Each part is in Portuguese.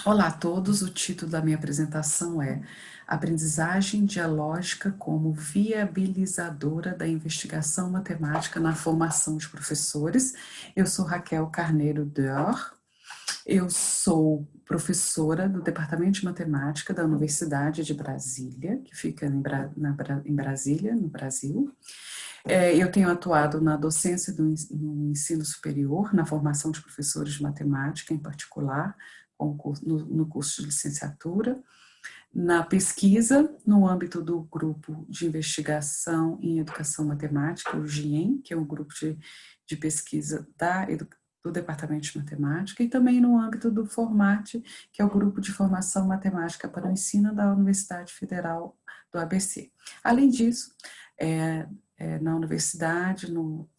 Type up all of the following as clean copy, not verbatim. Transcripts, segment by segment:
Olá a todos, o título da minha apresentação é Aprendizagem Dialógica como Viabilizadora da Investigação Matemática na Formação de Professores. Eu sou Raquel Carneiro Dor, eu sou professora do Departamento de Matemática da Universidade de Brasília, que fica em Brasília, no Brasil. Eu tenho atuado na docência no ensino superior, na formação de professores de matemática, em particular, no curso de licenciatura, na pesquisa, no âmbito do grupo de investigação em educação matemática, o GIEM, que é um grupo de pesquisa do Departamento de Matemática, e também no âmbito do FORMAT, que é o grupo de formação matemática para o ensino da Universidade Federal do ABC. Além disso, na universidade, no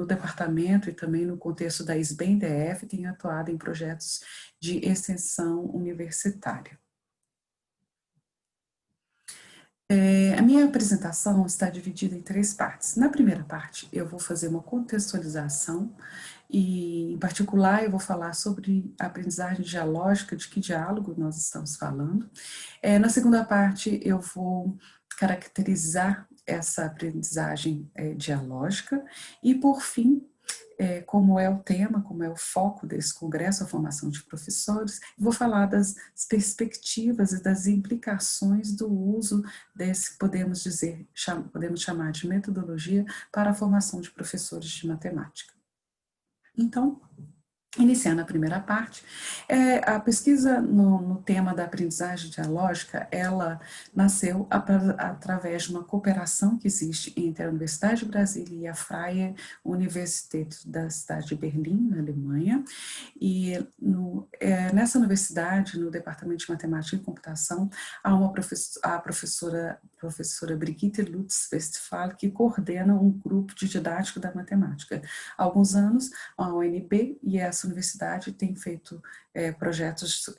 departamento e também no contexto da SBEM-DF, tenho atuado em projetos de extensão universitária. A minha apresentação está dividida em 3 partes. Na primeira parte, eu vou fazer uma contextualização e, em particular, eu vou falar sobre a aprendizagem dialógica, de que diálogo nós estamos falando. Na segunda parte, eu vou caracterizar essa aprendizagem dialógica e, por fim, como é o tema, como é o foco desse congresso, a formação de professores, vou falar das perspectivas e das implicações do uso desse, podemos chamar de metodologia para a formação de professores de matemática. Então, iniciando a primeira parte, a pesquisa no tema da aprendizagem dialógica, ela nasceu através de uma cooperação que existe entre a Universidade de Brasília e a Freie Universität da cidade de Berlim, na Alemanha, e nessa universidade, no Departamento de Matemática e Computação, há a professora Brigitte Lutz-Westphal, que coordena um grupo de didático da matemática. Há alguns anos, a UNB e essa universidade têm feito projetos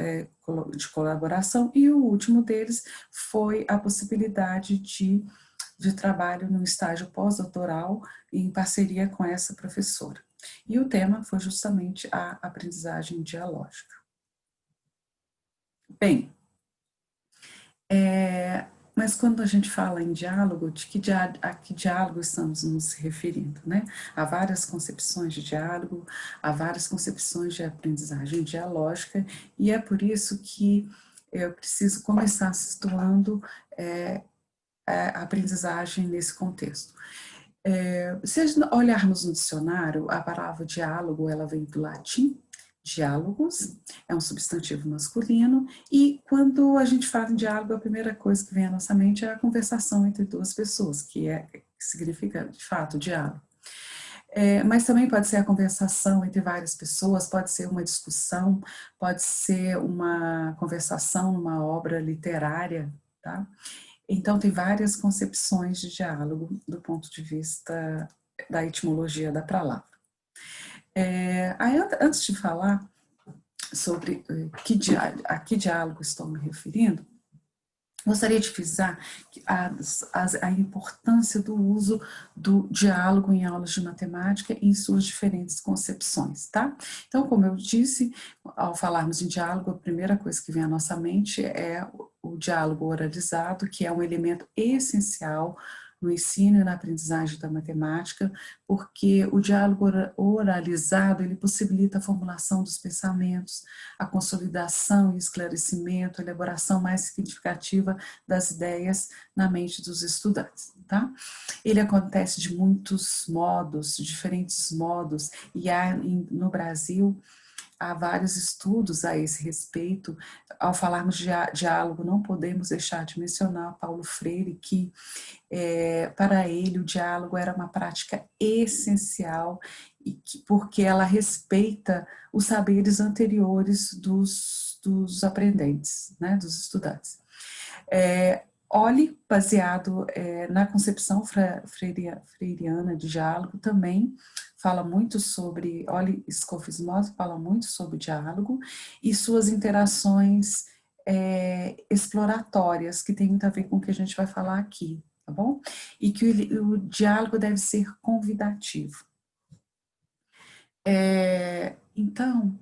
de colaboração, e o último deles foi a possibilidade de trabalho no estágio pós-doutoral em parceria com essa professora. E o tema foi justamente a aprendizagem dialógica. Bem, mas quando a gente fala em diálogo, a que diálogo estamos nos referindo, né? Há várias concepções de diálogo, há várias concepções de aprendizagem dialógica, e é por isso que eu preciso começar situando a aprendizagem nesse contexto. Se olharmos no dicionário, a palavra diálogo, ela vem do latim, diálogos, é um substantivo masculino, e quando a gente fala em diálogo, a primeira coisa que vem à nossa mente é a conversação entre duas pessoas, que significa, de fato, diálogo. Mas também pode ser a conversação entre várias pessoas, pode ser uma discussão, pode ser uma conversação numa obra literária, tá? Então, tem várias concepções de diálogo do ponto de vista da etimologia da palavra. Antes de falar sobre a que diálogo estou me referindo, gostaria de frisar a importância do uso do diálogo em aulas de matemática em suas diferentes concepções, tá? Então, como eu disse, ao falarmos em diálogo, a primeira coisa que vem à nossa mente é o diálogo oralizado, que é um elemento essencial no ensino e na aprendizagem da matemática, porque o diálogo oralizado, ele possibilita a formulação dos pensamentos, a consolidação e esclarecimento, a elaboração mais significativa das ideias na mente dos estudantes, tá? Ele acontece de muitos modos, diferentes modos, e no Brasil há vários estudos a esse respeito. Ao falarmos de diálogo, não podemos deixar de mencionar Paulo Freire, que para ele o diálogo era uma prática essencial, porque ela respeita os saberes anteriores dos aprendentes, né, dos estudantes. Olhe, baseado na concepção freiriana de diálogo, também fala muito sobre, Olhe Skofsmos fala muito sobre diálogo e suas interações exploratórias, que tem muito a ver com o que a gente vai falar aqui, tá bom? E que o diálogo deve ser convidativo. Então,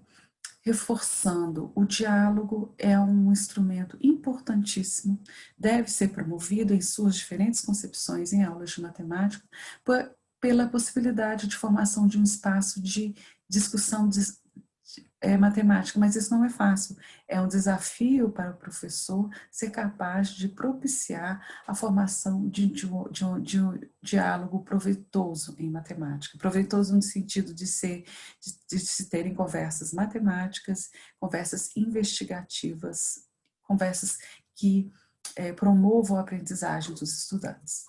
reforçando, o diálogo é um instrumento importantíssimo, deve ser promovido em suas diferentes concepções em aulas de matemática, pela possibilidade de formação de um espaço de discussão matemática, mas isso não é fácil. É um desafio para o professor ser capaz de propiciar a formação de um diálogo proveitoso em matemática. Proveitoso no sentido de se terem conversas matemáticas, conversas investigativas, conversas que promovam a aprendizagem dos estudantes.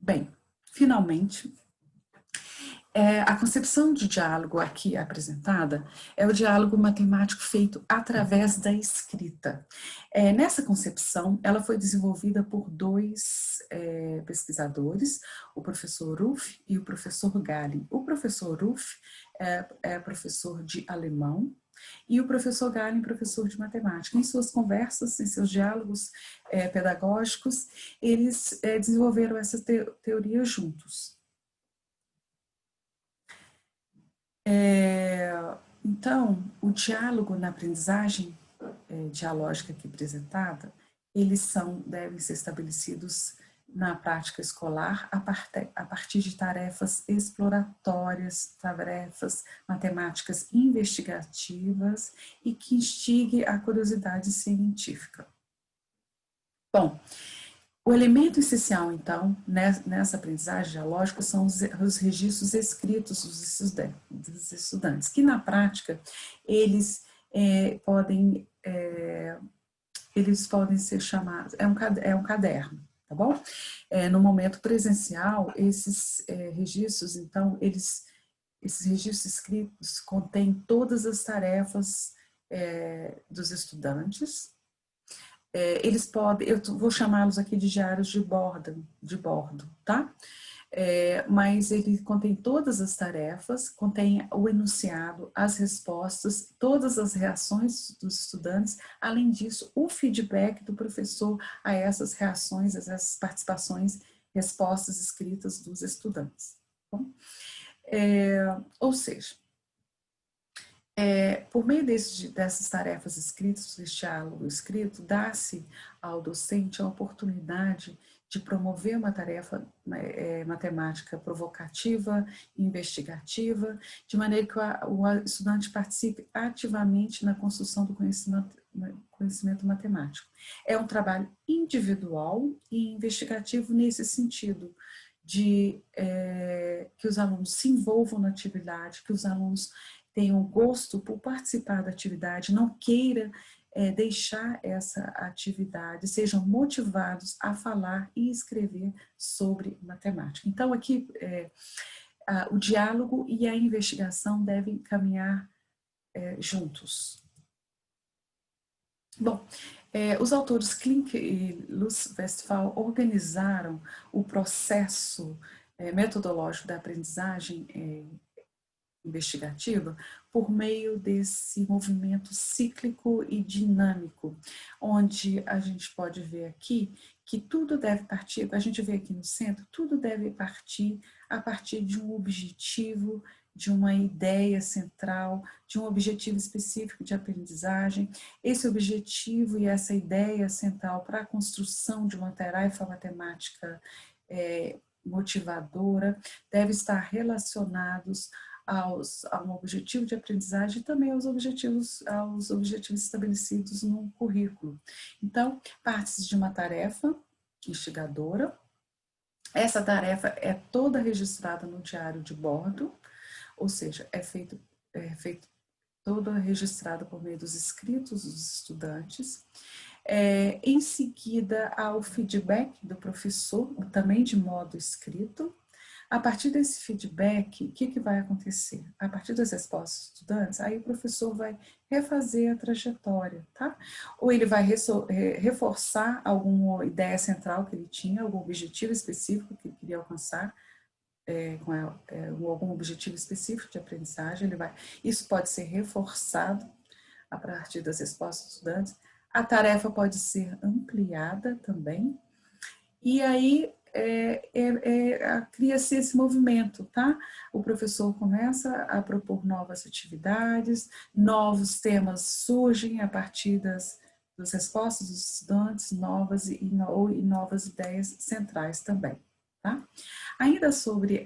Bem, finalmente, a concepção de diálogo aqui apresentada é o diálogo matemático feito através da escrita. Nessa concepção, ela foi desenvolvida por dois pesquisadores, o professor Ruff e o professor Gallin. O professor Ruff é professor de alemão e o professor Gallin, professor de matemática. Em suas conversas, em seus diálogos pedagógicos, eles desenvolveram essa teoria juntos. Então, o diálogo na aprendizagem dialógica aqui apresentada, devem ser estabelecidos na prática escolar a partir de tarefas exploratórias, tarefas matemáticas investigativas e que instigue a curiosidade científica. Bom, o elemento essencial, então, nessa aprendizagem dialógica são os registros escritos dos estudantes, que na prática eles podem ser chamados, é um caderno, tá bom? No momento presencial, esses registros, então, esses registros escritos contêm todas as tarefas dos estudantes. Eles podem, eu vou chamá-los aqui de diários de bordo, tá? Mas ele contém todas as tarefas, contém o enunciado, as respostas, todas as reações dos estudantes, além disso, o feedback do professor a essas reações, a essas participações, respostas escritas dos estudantes. Bom? Ou seja, por meio dessas tarefas escritas, desse diálogo escrito, dá-se ao docente a oportunidade de promover uma tarefa matemática provocativa, investigativa, de maneira que o estudante participe ativamente na construção do conhecimento matemático. É um trabalho individual e investigativo nesse sentido, de que os alunos se envolvam na atividade, que os alunos tenham gosto por participar da atividade, não queira deixar essa atividade, sejam motivados a falar e escrever sobre matemática. Então, aqui, o diálogo e a investigação devem caminhar juntos. Bom, os autores Klink e Lutz Westphal organizaram o processo metodológico da aprendizagem investigativa por meio desse movimento cíclico e dinâmico, onde a gente pode ver aqui que tudo deve partir, a gente vê aqui no centro, tudo deve partir a partir de um objetivo, de uma ideia central, de um objetivo específico de aprendizagem. Esse objetivo e essa ideia central para a construção de uma tarefa matemática motivadora deve estar relacionados a um objetivo de aprendizagem e também aos objetivos estabelecidos no currículo. Então, parte de uma tarefa instigadora. Essa tarefa é toda registrada no diário de bordo, ou seja, é feito toda registrada por meio dos escritos dos estudantes. Em seguida, há o feedback do professor, também de modo escrito. A partir desse feedback, o que vai acontecer? A partir das respostas dos estudantes, aí o professor vai refazer a trajetória, tá? Ou ele vai reforçar alguma ideia central que ele tinha, algum objetivo específico que ele queria alcançar, algum objetivo específico de aprendizagem, isso pode ser reforçado a partir das respostas dos estudantes. A tarefa pode ser ampliada também. E aí, cria-se esse movimento, tá? O professor começa a propor novas atividades, novos temas surgem a partir das respostas dos estudantes, novas e novas ideias centrais também, tá? Ainda sobre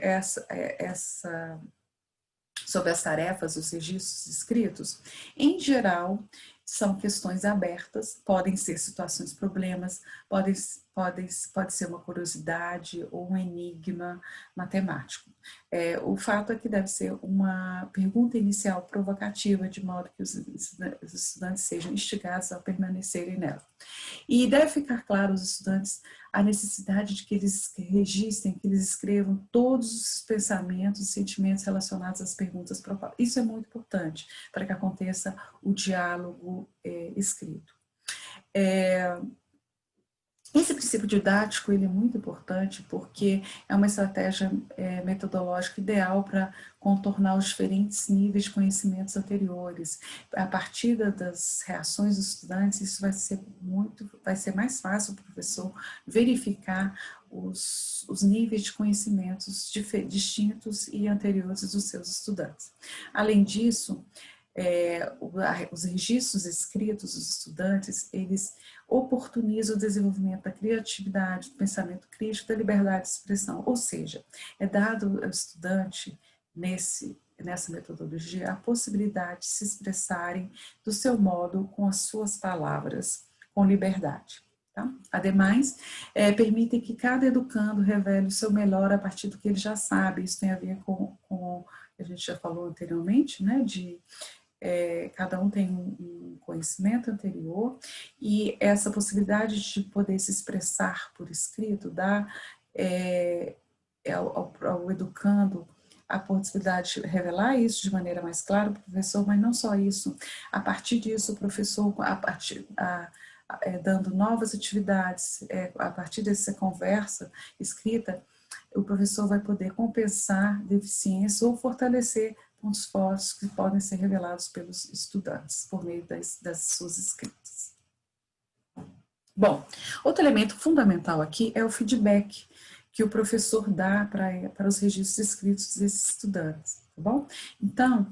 sobre as tarefas, os registros escritos, em geral, são questões abertas, podem ser situações, problemas, pode ser uma curiosidade ou um enigma matemático. O fato é que deve ser uma pergunta inicial provocativa, de modo que os estudantes sejam instigados a permanecerem nela. E deve ficar claro aos estudantes a necessidade de que eles registrem, que eles escrevam todos os pensamentos e sentimentos relacionados às perguntas propostas. Isso é muito importante para que aconteça o diálogo escrito. Esse princípio didático ele é muito importante porque é uma estratégia metodológica ideal para contornar os diferentes níveis de conhecimentos anteriores. A partir das reações dos estudantes, isso vai ser mais fácil para o professor verificar os níveis de conhecimentos distintos e anteriores dos seus estudantes. Além disso, os registros escritos dos estudantes, eles oportunizam o desenvolvimento da criatividade, do pensamento crítico, da liberdade de expressão, ou seja, é dado ao estudante, nessa metodologia, a possibilidade de se expressarem do seu modo, com as suas palavras, com liberdade. Tá? Ademais, permitem que cada educando revele o seu melhor a partir do que ele já sabe. Isso tem a ver com a gente já falou anteriormente, né, cada um tem um conhecimento anterior e essa possibilidade de poder se expressar por escrito dá ao educando a possibilidade de revelar isso de maneira mais clara para o professor, mas não só isso, a partir disso o professor, dando novas atividades, a partir dessa conversa escrita, o professor vai poder compensar deficiências ou fortalecer pontos fortes que podem ser revelados pelos estudantes por meio das suas escritas. Bom, outro elemento fundamental aqui é o feedback que o professor dá para os registros escritos desses estudantes, tá bom? Então,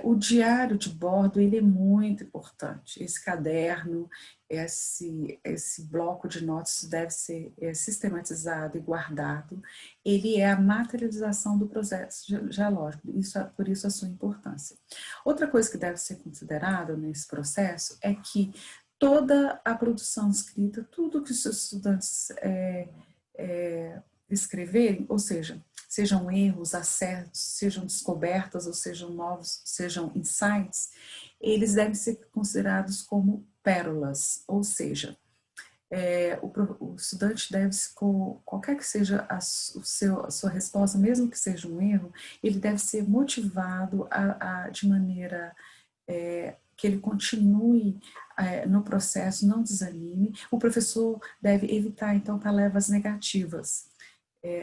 o diário de bordo, ele é muito importante. Esse caderno, esse bloco de notas deve ser sistematizado e guardado. Ele é a materialização do processo dialógico, por isso a sua importância. Outra coisa que deve ser considerada nesse processo é que toda a produção escrita, tudo que os seus estudantes escreverem, ou seja, sejam erros, acertos, sejam descobertas, ou sejam insights, eles devem ser considerados como pérolas, ou seja, o estudante deve, qualquer que seja a sua resposta, mesmo que seja um erro, ele deve ser motivado de maneira que ele continue no processo, não desanime. O professor deve evitar, então, palavras negativas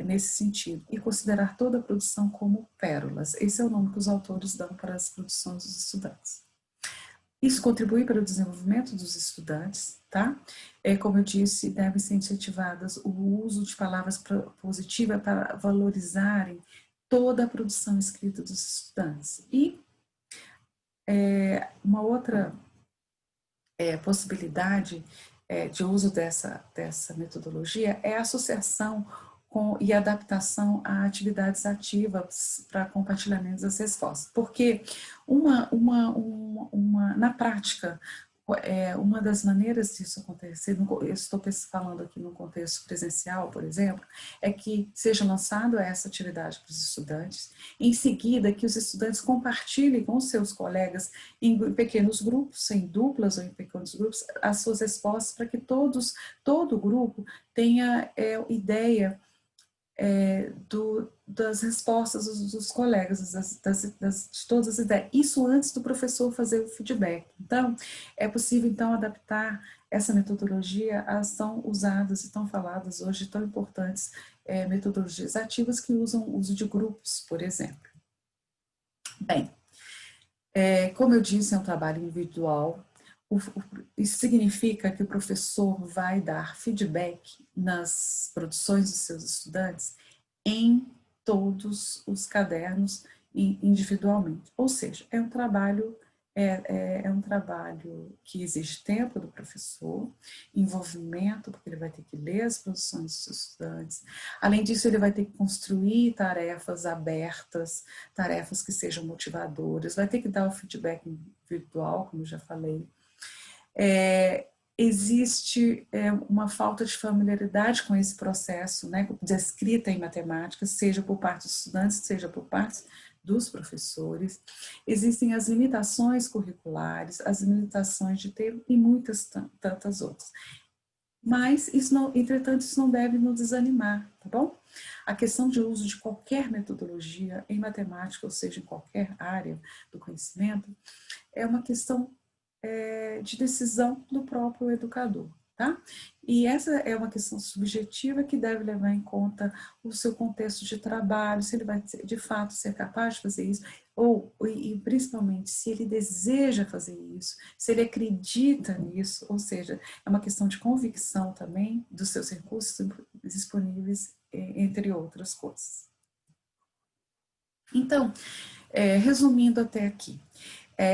nesse sentido e considerar toda a produção como pérolas. Esse é o nome que os autores dão para as produções dos estudantes. Isso contribui para o desenvolvimento dos estudantes, tá? Como eu disse, devem ser incentivadas o uso de palavras positivas para valorizarem toda a produção escrita dos estudantes. E uma outra possibilidade de uso dessa metodologia é a associação e adaptação a atividades ativas para compartilhamento das respostas. Porque na prática, uma das maneiras disso acontecer, eu estou falando aqui no contexto presencial, por exemplo, é que seja lançada essa atividade para os estudantes, em seguida que os estudantes compartilhem com seus colegas em pequenos grupos, em duplas ou em pequenos grupos, as suas respostas para que todo o grupo tenha ideia das respostas dos colegas, de todas as ideias. Isso antes do professor fazer o feedback. Então, é possível, então, adaptar essa metodologia às tão usadas e tão faladas hoje, tão importantes metodologias ativas que usam o uso de grupos, por exemplo. Bem, como eu disse, é um trabalho individual. Isso significa que o professor vai dar feedback nas produções dos seus estudantes em todos os cadernos individualmente. Ou seja, é um trabalho que exige tempo do professor, envolvimento, porque ele vai ter que ler as produções dos seus estudantes. Além disso, ele vai ter que construir tarefas abertas, tarefas que sejam motivadoras, vai ter que dar o feedback virtual, como eu já falei. Existe uma falta de familiaridade com esse processo, né, de escrita em matemática, seja por parte dos estudantes, seja por parte dos professores. Existem as limitações curriculares, as limitações de tempo e muitas tantas outras. Mas, entretanto, isso não deve nos desanimar, tá bom? A questão de uso de qualquer metodologia em matemática, ou seja, em qualquer área do conhecimento, é uma questão de decisão do próprio educador, tá? E essa é uma questão subjetiva que deve levar em conta o seu contexto de trabalho, se ele vai de fato ser capaz de fazer isso, e principalmente se ele deseja fazer isso, se ele acredita nisso, ou seja, é uma questão de convicção também dos seus recursos disponíveis, entre outras coisas. Então, resumindo até aqui,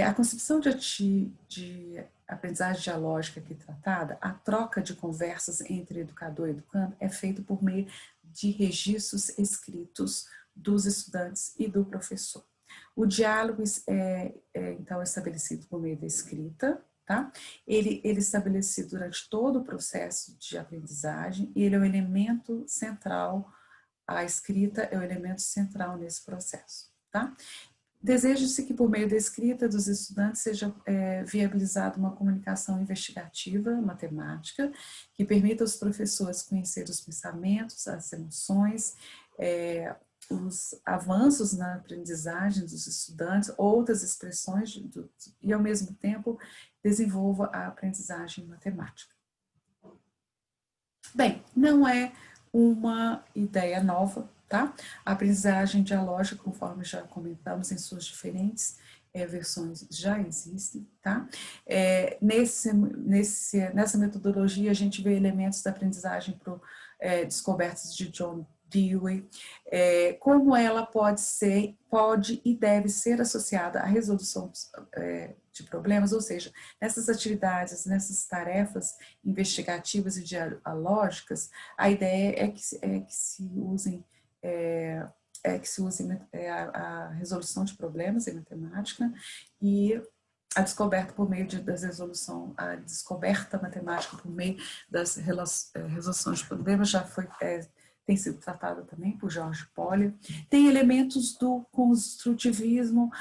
a concepção de aprendizagem dialógica aqui tratada, a troca de conversas entre educador e educando é feita por meio de registros escritos dos estudantes e do professor. O diálogo então, é estabelecido por meio da escrita, tá? Ele é estabelecido durante todo o processo de aprendizagem e ele é o elemento central, a escrita é o elemento central nesse processo, tá? Deseja-se que, por meio da escrita dos estudantes, seja viabilizada uma comunicação investigativa, matemática, que permita aos professores conhecer os pensamentos, as emoções, os avanços na aprendizagem dos estudantes, outras expressões, e, ao mesmo tempo, desenvolva a aprendizagem matemática. Bem, não é uma ideia nova, tá? A aprendizagem dialógica, conforme já comentamos, em suas diferentes versões já existe, tá? Nessa metodologia a gente vê elementos da aprendizagem descobertos de John Dewey, como ela pode e deve ser associada à resolução de problemas, ou seja, nessas atividades, nessas tarefas investigativas e dialógicas, a ideia é que se use a resolução de problemas em matemática e a descoberta por meio a descoberta matemática por meio das resoluções de problemas já tem sido tratada também por George Polya. Tem elementos do construtivismo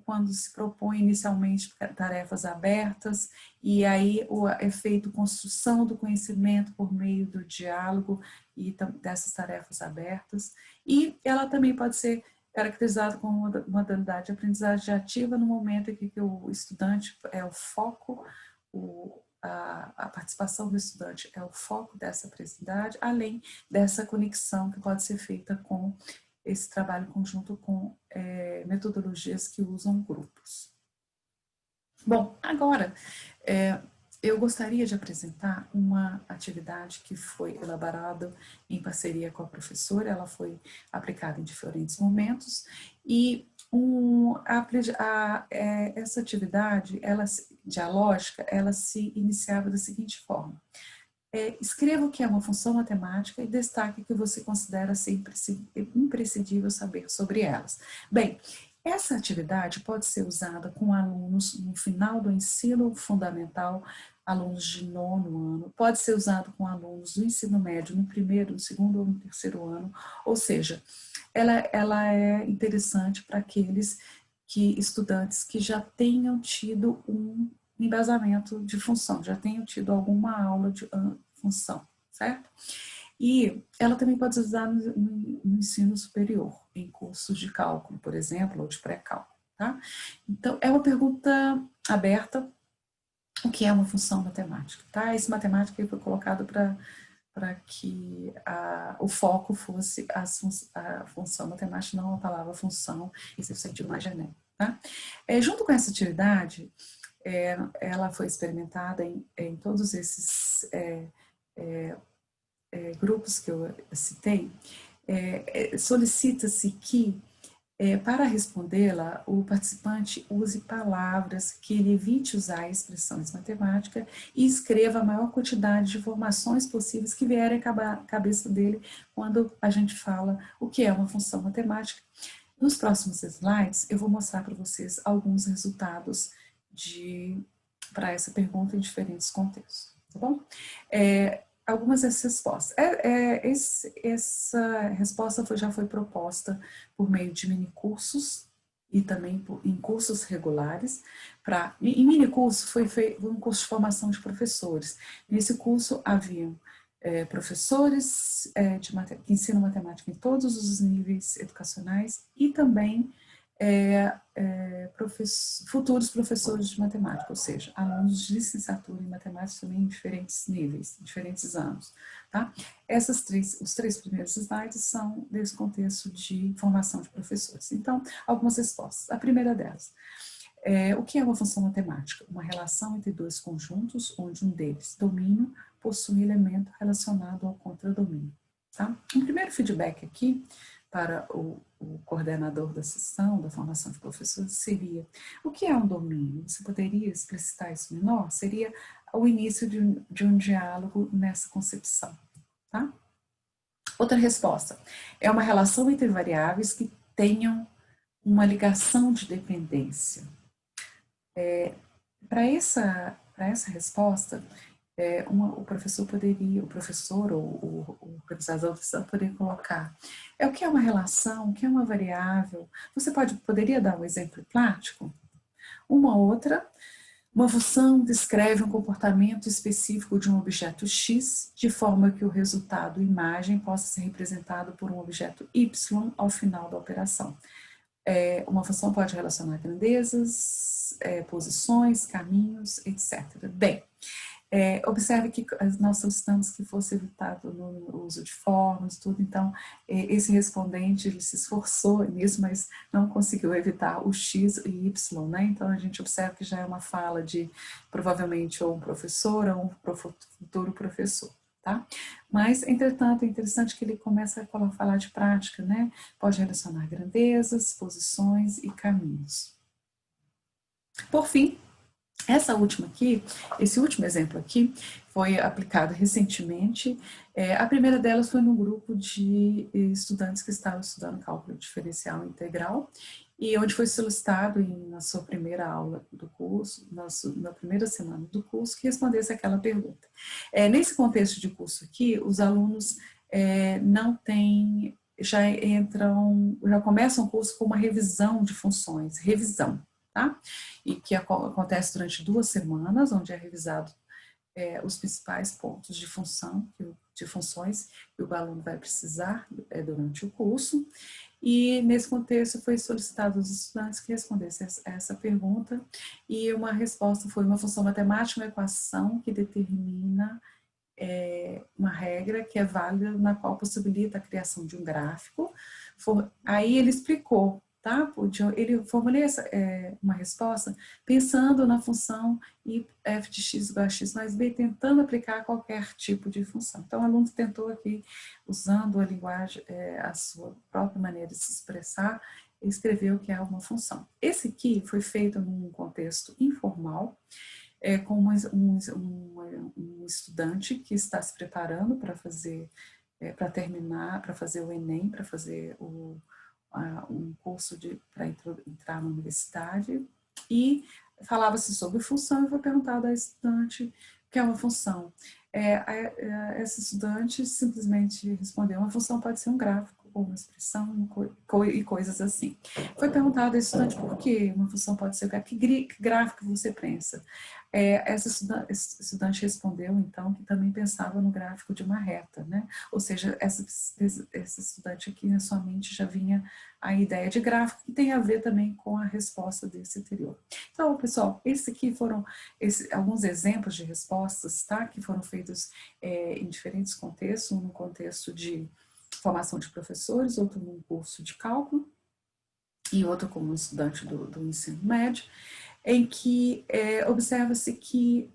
quando se propõe inicialmente tarefas abertas, e aí é feito construção do conhecimento por meio do diálogo e dessas tarefas abertas. E ela também pode ser caracterizada como modalidade de aprendizagem ativa no momento em que o estudante é o foco, a participação do estudante é o foco dessa aprendizagem, além dessa conexão que pode ser feita com esse trabalho conjunto com metodologias que usam grupos. Bom, agora eu gostaria de apresentar uma atividade que foi elaborada em parceria com a professora, ela foi aplicada em diferentes momentos, e essa atividade dialógica, ela se iniciava da seguinte forma: escreva o que é uma função matemática e destaque o que você considera ser imprescindível saber sobre elas. Bem, essa atividade pode ser usada com alunos no final do ensino fundamental, alunos de 9º ano, pode ser usado com alunos do ensino médio no 1º, no 2º ou no 3º ano, ou seja, ela é interessante para aqueles estudantes que já tenham tido um embasamento de função, já tenham tido alguma aula de função, certo? E ela também pode ser usada no ensino superior, em cursos de cálculo, por exemplo, ou de pré-cálculo, tá? Então, é uma pergunta aberta, o que é uma função matemática, tá? Esse matemática foi colocado para que o foco fosse a função matemática, não a palavra função, em seu sentido mais genérico, tá? Junto com essa atividade, ela foi experimentada em todos esses grupos que eu citei. Solicita-se que, para respondê-la, o participante use palavras que ele evite usar expressões matemáticas e escreva a maior quantidade de informações possíveis que vierem à cabeça dele quando a gente fala o que é uma função matemática. Nos próximos slides, eu vou mostrar para vocês alguns resultados para essa pergunta em diferentes contextos, tá bom? Algumas dessas respostas. Essa resposta já foi proposta por meio de minicursos e também em cursos regulares. Em minicurso foi feito um curso de formação de professores. Nesse curso haviam professores que ensinam matemática em todos os níveis educacionais e também futuros professores de matemática, ou seja, alunos de licenciatura em matemática também em diferentes níveis, em diferentes anos. Tá? Os três primeiros slides são desse contexto de formação de professores. Então, algumas respostas. A primeira delas, o que é uma função matemática? Uma relação entre dois conjuntos, onde um deles, domínio, possui elemento relacionado ao contradomínio. Tá? Um primeiro feedback aqui para o coordenador da sessão, da formação de professores, seria: o que é um domínio? Você poderia explicitar isso menor? Seria o início de um diálogo nessa concepção. Tá? Outra resposta: é uma relação entre variáveis que tenham uma ligação de dependência. Para essa resposta, o professor ou o organizador da sessão poderia colocar o que é uma relação, o que é uma variável. Você poderia dar um exemplo prático? Uma função descreve um comportamento específico de um objeto X, de forma que o resultado imagem possa ser representado por um objeto Y ao final da operação. Uma função pode relacionar grandezas, posições, caminhos, etc. Bem, observe que nós solicitamos que fosse evitado no uso de formas, tudo, então esse respondente ele se esforçou nisso, mas não conseguiu evitar o X e Y, né? Então a gente observa que já é uma fala de provavelmente ou um professor ou um futuro professor. Tá? Mas, entretanto, é interessante que ele começa a falar de prática, né? Pode relacionar grandezas, posições e caminhos. Por fim, esse último exemplo aqui, foi aplicado recentemente. A primeira delas foi num grupo de estudantes que estavam estudando cálculo diferencial integral, e onde foi solicitado na sua primeira aula do curso, na primeira semana do curso, que respondesse aquela pergunta. Nesse contexto de curso aqui, os alunos já começam o curso com uma revisão de funções, tá? E que acontece durante 2 semanas, onde é revisado os principais pontos de funções que o aluno vai precisar durante o curso. E nesse contexto foi solicitado aos estudantes que respondessem essa pergunta, e uma resposta foi uma função matemática, uma equação que determina uma regra que é válida, na qual possibilita a criação de um gráfico. Aí ele explicou, tá? Ele formulou uma resposta pensando na função f de x igual a x mais b, tentando aplicar qualquer tipo de função. Então, o aluno tentou aqui, usando a linguagem, a sua própria maneira de se expressar, escreveu que é uma função. Esse aqui foi feito num contexto informal, com um estudante que está se preparando para fazer, para fazer o Enem, para fazer um curso para entrar na universidade, e falava-se sobre função e foi perguntado à estudante o que é uma função. Essa estudante simplesmente respondeu: uma função pode ser um gráfico, ou uma expressão, e coisas assim. Foi perguntado à estudante por que uma função pode ser gráfico, que gráfico você pensa? Essa estudante respondeu, então, que também pensava no gráfico de uma reta, né? Ou seja, essa estudante aqui na sua mente já vinha a ideia de gráfico, que tem a ver também com a resposta desse anterior. Então, pessoal, esses aqui foram alguns exemplos de respostas, tá? Que foram feitos em diferentes contextos, um no contexto de formação de professores, outro num curso de cálculo, e outro como estudante do ensino médio. em que observa-se que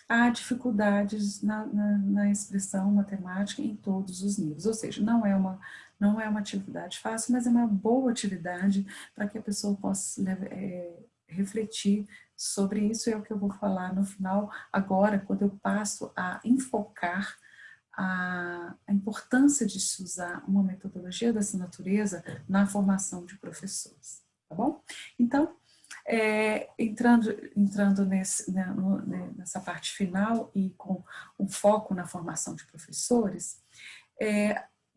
há dificuldades na expressão matemática em todos os níveis, ou seja, não é uma atividade fácil, mas é uma boa atividade para que a pessoa possa refletir sobre isso. É o que eu vou falar no final, agora, quando eu passo a enfocar a importância de se usar uma metodologia dessa natureza na formação de professores, tá bom? Então, entrando nessa parte final e com um foco na formação de professores,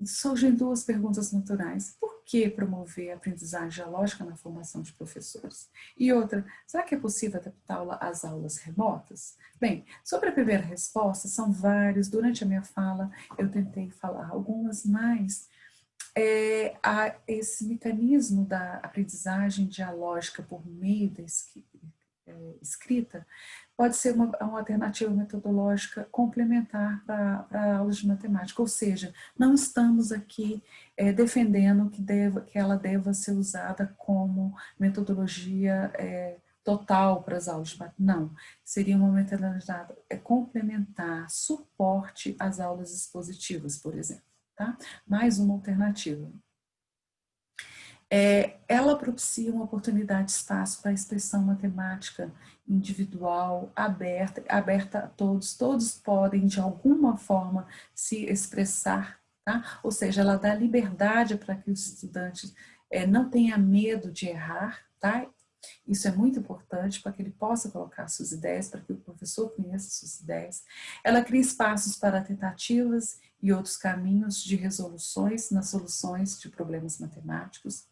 surgem duas perguntas naturais. Por que promover a aprendizagem dialógica na formação de professores? E outra, será que é possível adaptá-la às aulas remotas? Bem, sobre a primeira resposta, são várias. Durante a minha fala, eu tentei falar algumas, mas esse mecanismo da aprendizagem dialógica por meio da escrita pode ser uma alternativa metodológica complementar para aulas de matemática, ou seja, não estamos aqui defendendo que ela deva ser usada como metodologia total para as aulas de matemática, não, seria uma metodologia complementar, suporte às aulas expositivas, por exemplo. Tá? Mais uma alternativa. Ela propicia uma oportunidade de espaço para a expressão matemática individual, aberta a todos. Todos podem, de alguma forma, se expressar, tá? Ou seja, ela dá liberdade para que os estudantes não tenham medo de errar, tá? Isso é muito importante para que ele possa colocar suas ideias, para que o professor conheça suas ideias. Ela cria espaços para tentativas e outros caminhos de resoluções nas soluções de problemas matemáticos.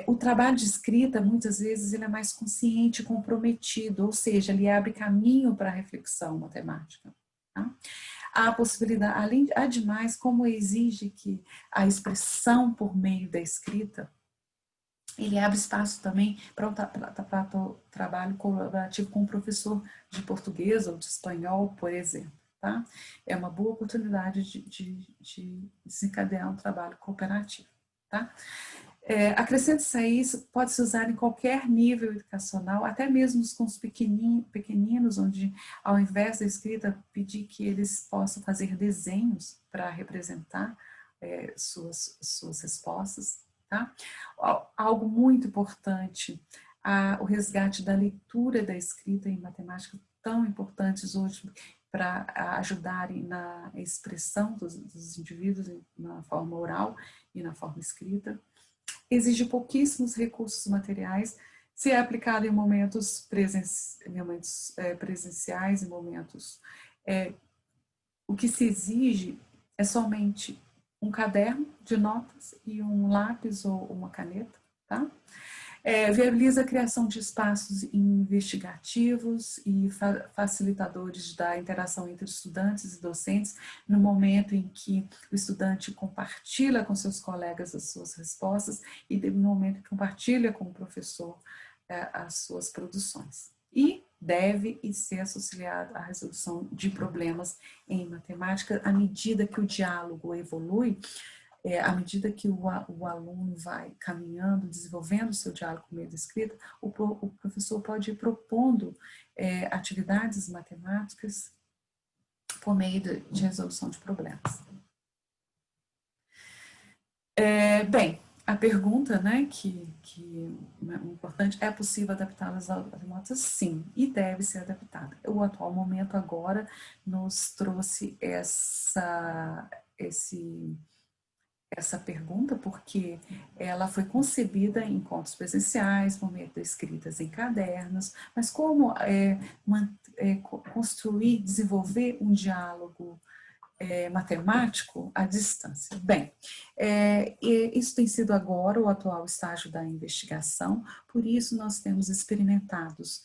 O trabalho de escrita, muitas vezes, ele é mais consciente e comprometido, ou seja, ele abre caminho para a reflexão matemática. Tá? Há a possibilidade, ademais, como exige que a expressão por meio da escrita, ele abre espaço também para o trabalho colaborativo com o professor de português ou de espanhol, por exemplo. Tá? É uma boa oportunidade de desencadear um trabalho cooperativo. Tá? Acrescente-se a isso, pode-se usar em qualquer nível educacional, até mesmo com os pequeninos, onde ao invés da escrita, pedir que eles possam fazer desenhos para representar suas respostas. Tá? Algo muito importante, o resgate da leitura e da escrita em matemática, tão importantes hoje para ajudarem na expressão dos indivíduos na forma oral e na forma escrita. Exige pouquíssimos recursos materiais, se é aplicado em momentos presenciais, em momentos... o que se exige é somente um caderno de notas e um lápis ou uma caneta, tá? Viabiliza a criação de espaços investigativos e facilitadores da interação entre estudantes e docentes no momento em que o estudante compartilha com seus colegas as suas respostas e no momento que compartilha com o professor as suas produções. E deve ser associado à resolução de problemas em matemática à medida que o diálogo evolui. À medida que o aluno vai caminhando, desenvolvendo o seu diálogo com meio da escrita, o professor pode ir propondo atividades matemáticas por meio de resolução de problemas. Bem, a pergunta, né, que é importante, é possível adaptá-las às notas? Sim, e deve ser adaptada. O atual momento agora nos trouxe essa pergunta, porque ela foi concebida em encontros presenciais, momentos escritas em cadernos, mas como construir, desenvolver um diálogo matemático à distância? Bem, isso tem sido agora o atual estágio da investigação, por isso nós temos experimentados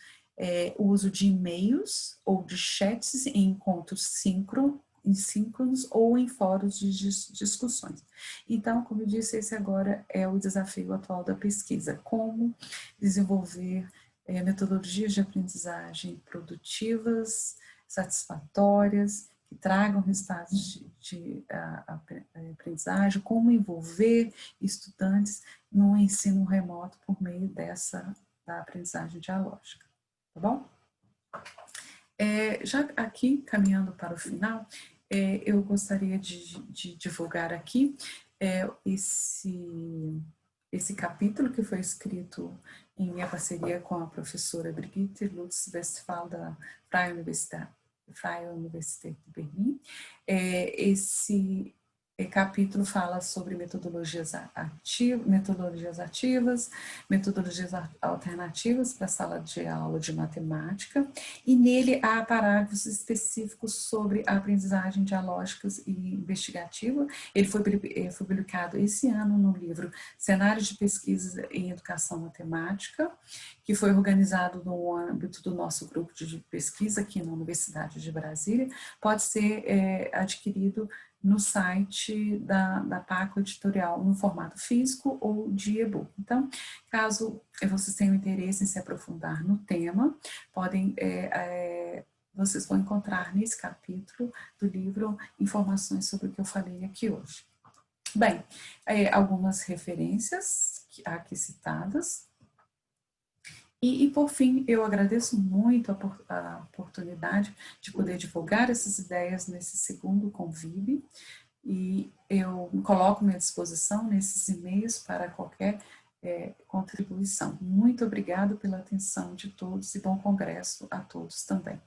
o uso de e-mails ou de chats em encontros síncronos ou em fóruns de discussões. Então, como eu disse, esse agora é o desafio atual da pesquisa, como desenvolver metodologias de aprendizagem produtivas, satisfatórias, que tragam resultados de aprendizagem, como envolver estudantes no ensino remoto por meio dessa da aprendizagem dialógica, tá bom? Já aqui, caminhando para o final, eu gostaria de divulgar aqui esse capítulo que foi escrito em minha parceria com a professora Brigitte Lutz Westphal da Freie Universität de Berlim. Esse capítulo fala sobre metodologias ativas, metodologias alternativas para a sala de aula de matemática, e nele há parágrafos específicos sobre a aprendizagem dialógica e investigativa. Ele foi publicado esse ano no livro Cenários de Pesquisa em Educação Matemática, que foi organizado no âmbito do nosso grupo de pesquisa aqui na Universidade de Brasília. Pode ser adquirido no site da Paco Editorial, no formato físico ou de e-book. Então, caso vocês tenham interesse em se aprofundar no tema, vocês vão encontrar nesse capítulo do livro informações sobre o que eu falei aqui hoje. Bem, algumas referências aqui citadas. E, por fim, eu agradeço muito a oportunidade de poder divulgar essas ideias nesse segundo convívio, e eu me coloco à minha disposição nesses e-mails para qualquer contribuição. Muito obrigada pela atenção de todos e bom congresso a todos também.